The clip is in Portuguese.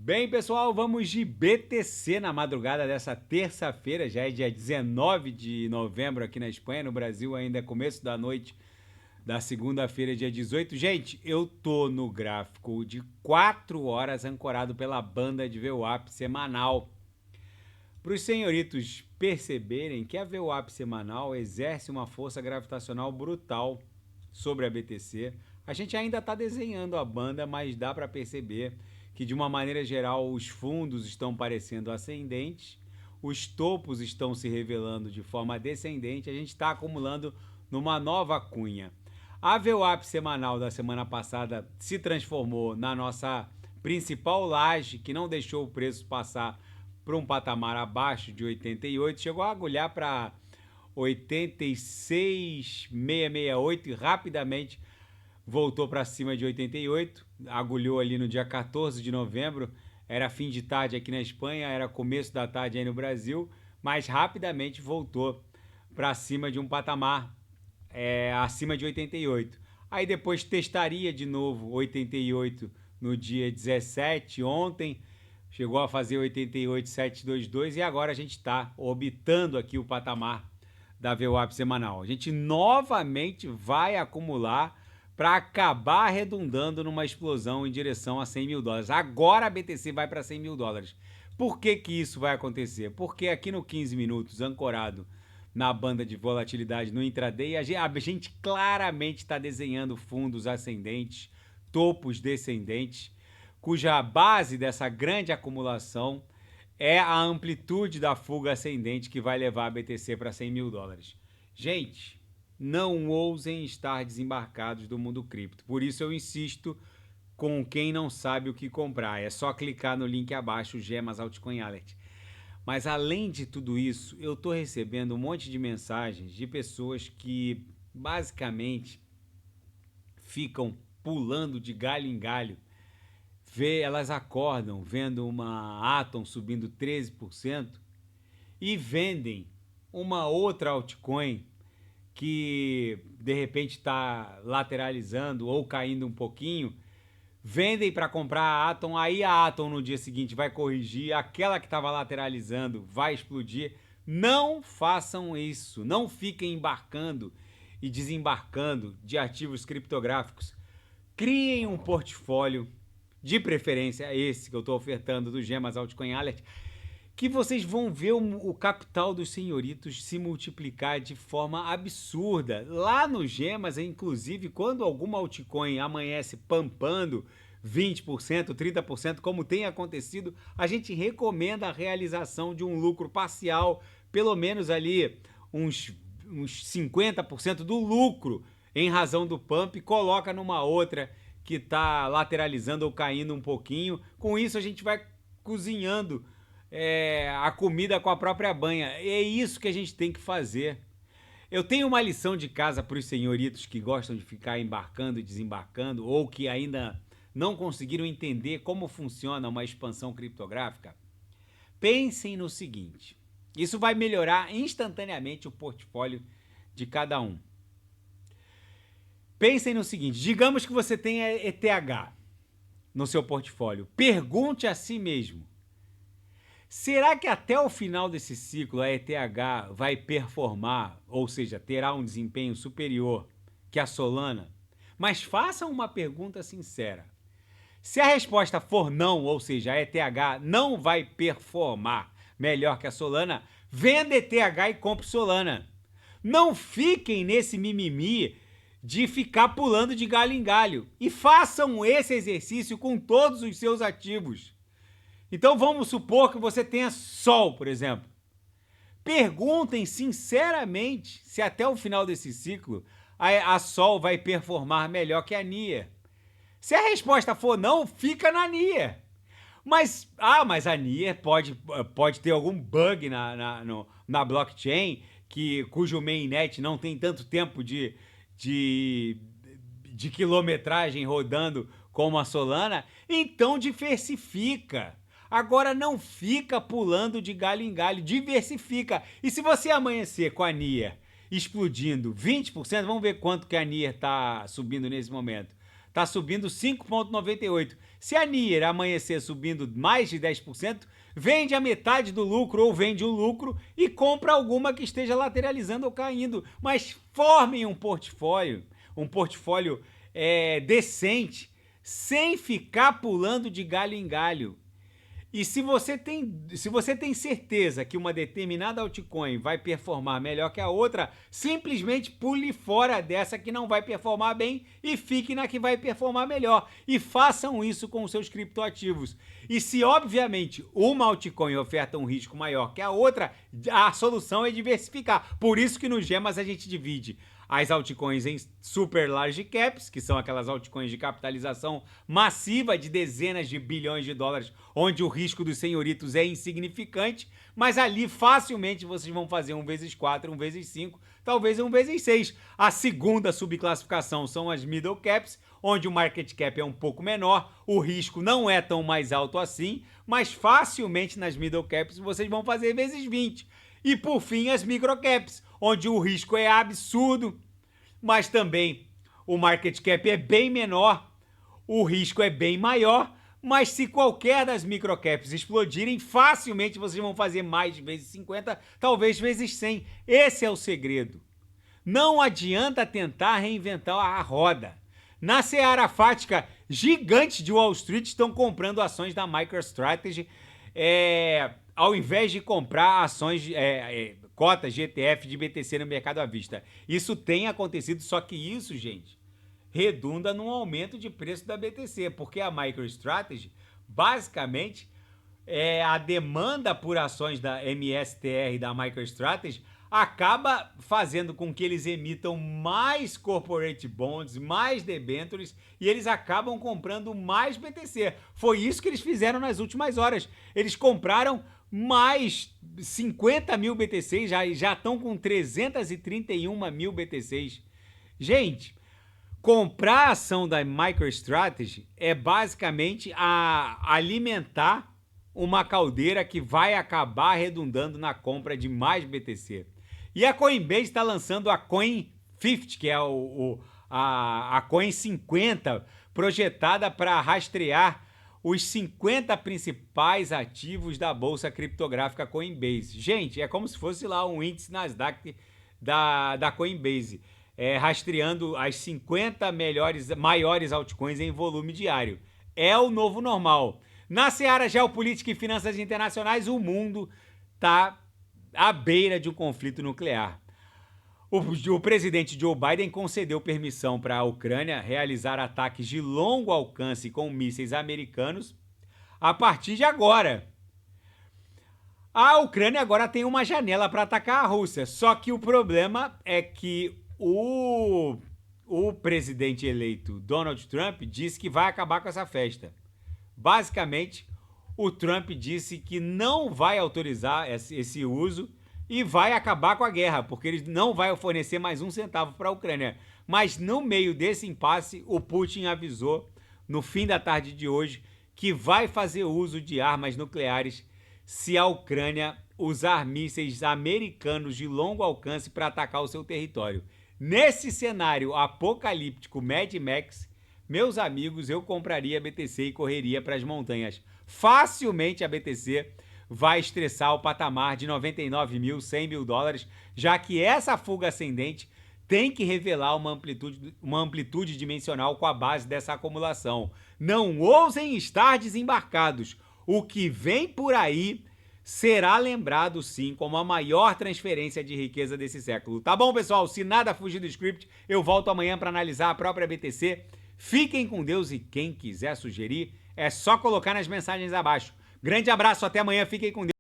Bem, pessoal, vamos de BTC na madrugada dessa terça-feira, já é dia 19 de novembro aqui na Espanha, no Brasil ainda é começo da noite da segunda-feira, dia 18. Gente, eu tô no gráfico de 4 horas ancorado pela banda de VWAP semanal. Para os senhoritos perceberem que a VWAP semanal exerce uma força gravitacional brutal sobre a BTC, a gente ainda está desenhando a banda, mas dá para perceber que de uma maneira geral os fundos estão parecendo ascendentes, os topos estão se revelando de forma descendente, a gente está acumulando numa nova cunha. A VWAP semanal da semana passada se transformou na nossa principal laje, que não deixou o preço passar para um patamar abaixo de 88, chegou a agulhar para 86,668 e rapidamente voltou para cima de 88, agulhou ali no dia 14 de novembro, era fim de tarde aqui na Espanha, era começo da tarde aí no Brasil, mas rapidamente voltou para cima de um patamar acima de 88. Aí depois testaria de novo 88 no dia 17, ontem, chegou a fazer 88,722 e agora a gente está orbitando aqui o patamar da VWAP semanal. A gente novamente vai acumular para acabar arredondando numa explosão em direção a 100 mil dólares. Agora a BTC vai para 100 mil dólares. Por que que isso vai acontecer? Porque aqui no 15 minutos, ancorado na banda de volatilidade no intraday, a gente claramente está desenhando fundos ascendentes, topos descendentes, cuja base dessa grande acumulação é a amplitude da fuga ascendente que vai levar a BTC para 100 mil dólares. Gente, não ousem estar desembarcados do mundo cripto. Por isso eu insisto com quem não sabe o que comprar. É só clicar no link abaixo, Gemas Altcoin Alert. Mas além de tudo isso, eu estou recebendo um monte de mensagens de pessoas que basicamente ficam pulando de galho em galho. Elas acordam vendo uma Atom subindo 13% e vendem uma outra altcoin que de repente está lateralizando ou caindo um pouquinho, vendem para comprar a Atom, aí a Atom no dia seguinte vai corrigir, aquela que estava lateralizando vai explodir. Não façam isso, não fiquem embarcando e desembarcando de ativos criptográficos. Criem um portfólio, de preferência esse que eu estou ofertando do Gemas Altcoin Alert, que vocês vão ver o capital dos senhoritos se multiplicar de forma absurda. Lá no Gemas, inclusive, quando alguma altcoin amanhece pampando 20%, 30%, como tem acontecido, a gente recomenda a realização de um lucro parcial, pelo menos ali uns 50% do lucro em razão do pump, e coloca numa outra que está lateralizando ou caindo um pouquinho. Com isso a gente vai cozinhando a comida com a própria banha. É isso que a gente tem que fazer. Eu tenho uma lição de casa para os senhoritos que gostam de ficar embarcando e desembarcando ou que ainda não conseguiram entender como funciona uma expansão criptográfica. Pensem no seguinte: isso vai melhorar instantaneamente o portfólio de cada um. Pensem no seguinte: digamos que você tenha ETH no seu portfólio. Pergunte a si mesmo: será que até o final desse ciclo a ETH vai performar, ou seja, terá um desempenho superior que a Solana? Mas façam uma pergunta sincera. Se a resposta for não, ou seja, a ETH não vai performar melhor que a Solana, venda ETH e compre Solana. Não fiquem nesse mimimi de ficar pulando de galho em galho. E façam esse exercício com todos os seus ativos. Então vamos supor que você tenha Sol, por exemplo. Perguntem sinceramente se até o final desse ciclo a Sol vai performar melhor que a NIA. Se a resposta for não, fica na NIA. Mas a NIA pode ter algum bug na blockchain, cujo mainnet não tem tanto tempo de quilometragem rodando como a Solana, então diversifica. Agora não fica pulando de galho em galho, diversifica. E se você amanhecer com a NIA explodindo 20%, vamos ver quanto que a NIA está subindo nesse momento. Está subindo 5,98%. Se a Nier amanhecer subindo mais de 10%, vende a metade do lucro ou vende o lucro e compra alguma que esteja lateralizando ou caindo. Mas formem um portfólio decente, sem ficar pulando de galho em galho. E se você tem certeza que uma determinada altcoin vai performar melhor que a outra, simplesmente pule fora dessa que não vai performar bem e fique na que vai performar melhor. E façam isso com os seus criptoativos. E se, obviamente, uma altcoin oferta um risco maior que a outra, a solução é diversificar. Por isso que no Gemas a gente divide as altcoins em super large caps, que são aquelas altcoins de capitalização massiva de dezenas de bilhões de dólares, onde o risco dos senhoritos é insignificante, mas ali facilmente vocês vão fazer 1 vezes 4, 1 vezes 5, talvez 1 vezes 6. A segunda subclassificação são as middle caps, onde o market cap é um pouco menor, o risco não é tão mais alto assim, mas facilmente nas middle caps vocês vão fazer vezes 20. E por fim as microcaps, onde o risco é absurdo, mas também o market cap é bem menor, o risco é bem maior, mas se qualquer das microcaps explodirem, facilmente vocês vão fazer mais vezes 50, talvez vezes 100. Esse é o segredo. Não adianta tentar reinventar a roda. Na seara fática, gigantes de Wall Street estão comprando ações da MicroStrategy, ao invés de comprar ações, cotas de ETF de BTC no mercado à vista. Isso tem acontecido, só que isso, gente, redunda num aumento de preço da BTC, porque a MicroStrategy, basicamente, a demanda por ações da MSTR da MicroStrategy acaba fazendo com que eles emitam mais corporate bonds, mais debêntures, e eles acabam comprando mais BTC. Foi isso que eles fizeram nas últimas horas. Eles compraram mais 50 mil BTCs, já estão com 331 mil BTCs. Gente, comprar a ação da MicroStrategy é basicamente alimentar uma caldeira que vai acabar redundando na compra de mais BTC. E a Coinbase está lançando a Coin 50, que é a Coin 50, projetada para rastrear os 50 principais ativos da bolsa criptográfica Coinbase. Gente, é como se fosse lá um índice Nasdaq da Coinbase, rastreando as 50 maiores altcoins em volume diário. É o novo normal. Na seara geopolítica e finanças internacionais, o mundo está à beira de um conflito nuclear. O presidente Joe Biden concedeu permissão para a Ucrânia realizar ataques de longo alcance com mísseis americanos a partir de agora. A Ucrânia agora tem uma janela para atacar a Rússia, só que o problema é que o presidente eleito Donald Trump disse que vai acabar com essa festa. Basicamente, o Trump disse que não vai autorizar esse uso e vai acabar com a guerra, porque ele não vai fornecer mais um centavo para a Ucrânia. Mas no meio desse impasse, o Putin avisou, no fim da tarde de hoje, que vai fazer uso de armas nucleares se a Ucrânia usar mísseis americanos de longo alcance para atacar o seu território. Nesse cenário apocalíptico Mad Max, meus amigos, eu compraria BTC e correria para as montanhas. Facilmente a BTC vai estressar o patamar de 99 mil, 100 mil dólares, já que essa fuga ascendente tem que revelar uma amplitude dimensional com a base dessa acumulação. Não ousem estar desembarcados. O que vem por aí será lembrado, sim, como a maior transferência de riqueza desse século. Tá bom, pessoal? Se nada fugir do script, eu volto amanhã para analisar a própria BTC. Fiquem com Deus e quem quiser sugerir, é só colocar nas mensagens abaixo. Grande abraço, até amanhã, fiquem com Deus.